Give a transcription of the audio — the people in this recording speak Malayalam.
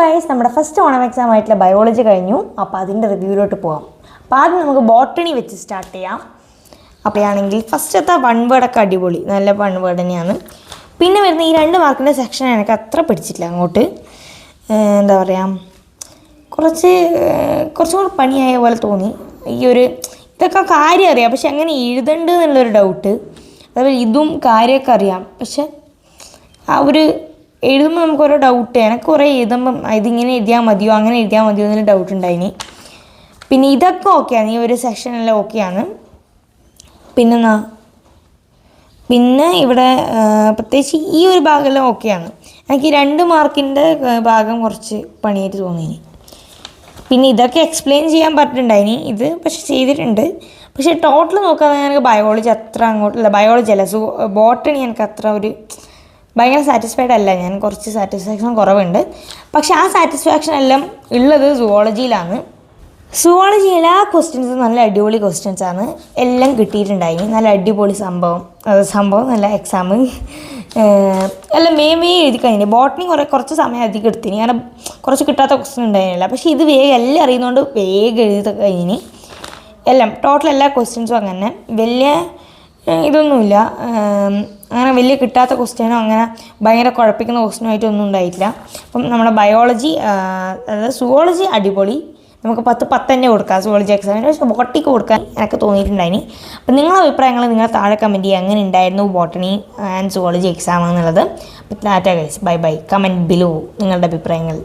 ഗൈസ് നമ്മുടെ ഫസ്റ്റ് ഓണം എക്സാം ആയിട്ടുള്ള ബയോളജി കഴിഞ്ഞു. അപ്പോൾ അതിൻ്റെ റിവ്യൂവിലോട്ട് പോകാം. അപ്പോൾ ആദ്യം നമുക്ക് ബോട്ടണി വെച്ച് സ്റ്റാർട്ട് ചെയ്യാം. അപ്പോഴാണെങ്കിൽ ഫസ്റ്റത്തെ വൺ വേർഡൊക്കെ അടിപൊളി, നല്ല വൺ വേർഡ് തന്നെയാണ്. പിന്നെ വരുന്ന ഈ 2 മാർക്കിൻ്റെ സെക്ഷൻ എനിക്ക് അത്ര പിടിച്ചിട്ടില്ല. അങ്ങോട്ട് എന്താ പറയുക, കുറച്ചും കൂടെ പണിയായ പോലെ തോന്നി. ഇതൊക്കെ കാര്യം അറിയാം, പക്ഷെ അങ്ങനെ എഴുതണ്ട് എന്നുള്ളൊരു ഡൗട്ട്. അതുപോലെ ഇതും കാര്യമൊക്കെ അറിയാം, പക്ഷെ ആ ഒരു എഴുതുമ്പോൾ നമുക്ക് ഓരോ ഡൗട്ട്. എനിക്ക് കുറേ എഴുതുമ്പം ഇതിങ്ങനെ എഴുതിയാൽ മതിയോ അങ്ങനെ എഴുതിയാൽ മതിയോ എന്നൊരു ഡൗട്ട് ഉണ്ടായിനി. പിന്നെ ഇതൊക്കെ ഓക്കെയാണ്, ഈ ഒരു സെക്ഷനെല്ലാം ഓക്കെയാണ്. പിന്നെ ഇവിടെ പ്രത്യേകിച്ച് ഈ ഒരു ഭാഗമെല്ലാം ഓക്കെയാണ്. എനിക്ക് 2 മാർക്കിൻ്റെ ഭാഗം കുറച്ച് പണിയായിട്ട് തോന്നിയിനി. പിന്നെ ഇതൊക്കെ എക്സ്പ്ലെയിൻ ചെയ്യാൻ പറ്റുന്നുണ്ടായിനി, ഇത് പക്ഷെ ചെയ്തിട്ടുണ്ട്. പക്ഷേ ടോട്ടൽ നോക്കുകയാണെങ്കിൽ എനിക്ക് ബയോളജി അത്ര അങ്ങോട്ടില്ല. ബയോളജി അല്ല, ബോട്ടണി എനിക്ക് അത്ര ഭയങ്കര സാറ്റിസ്ഫൈഡ് അല്ല. ഞാൻ കുറച്ച് സാറ്റിസ്ഫാക്ഷൻ കുറവുണ്ട്. പക്ഷെ ആ സാറ്റിസ്ഫാക്ഷൻ എല്ലാം ഉള്ളത് സുവോളജിയിലാണ്. സുവോളജി എല്ലാ ക്വസ്റ്റ്യൻസും നല്ല അടിപൊളി ക്വസ്റ്റ്യൻസാണ്, എല്ലാം കിട്ടിയിട്ടുണ്ടായിനി. നല്ല അടിപൊളി സംഭവം നല്ല എക്സാം എല്ലാം എഴുതി കഴിഞ്ഞു. ബോട്ടണി കുറച്ച് സമയം അധികം എടുത്തിന്, കാരണം കുറച്ച് കിട്ടാത്ത ക്വസ്റ്റ്യൻ ഉണ്ടായിരുന്നില്ല. പക്ഷേ ഇത് വേഗം എല്ലാം അറിയുന്നതുകൊണ്ട് വേഗം എഴുതി കഴിഞ്ഞ് എല്ലാം. ടോട്ടൽ എല്ലാ ക്വസ്റ്റ്യൻസും അങ്ങനെ വലിയ ഇതൊന്നുമില്ല, അങ്ങനെ വലിയ കിട്ടാത്ത ക്വസ്റ്റ്യനോ അങ്ങനെ ഭയങ്കര കുഴപ്പിക്കുന്ന ക്വസ്റ്റ്യനോ ആയിട്ടൊന്നും ഉണ്ടായിട്ടില്ല. അപ്പം നമ്മുടെ ബയോളജി അതായത് സുവോളജി അടിപൊളി, നമുക്ക് 10 തന്നെ കൊടുക്കാം സുവോളജി എക്സാമിന്. പക്ഷേ ബോട്ടണിക്ക് കൊടുക്കാൻ എനിക്ക് തോന്നിയിട്ടുണ്ടായിനി. അപ്പം നിങ്ങളുടെ അഭിപ്രായങ്ങൾ നിങ്ങൾ താഴെ കമൻറ്റ് ചെയ്യുക, എങ്ങനെ ഉണ്ടായിരുന്നു ബോട്ടണി ആൻഡ് സുവോളജി എക്സാം എന്നുള്ളത്. അപ്പം Tata guys, bye bye. Comment below നിങ്ങളുടെ അഭിപ്രായങ്ങൾ.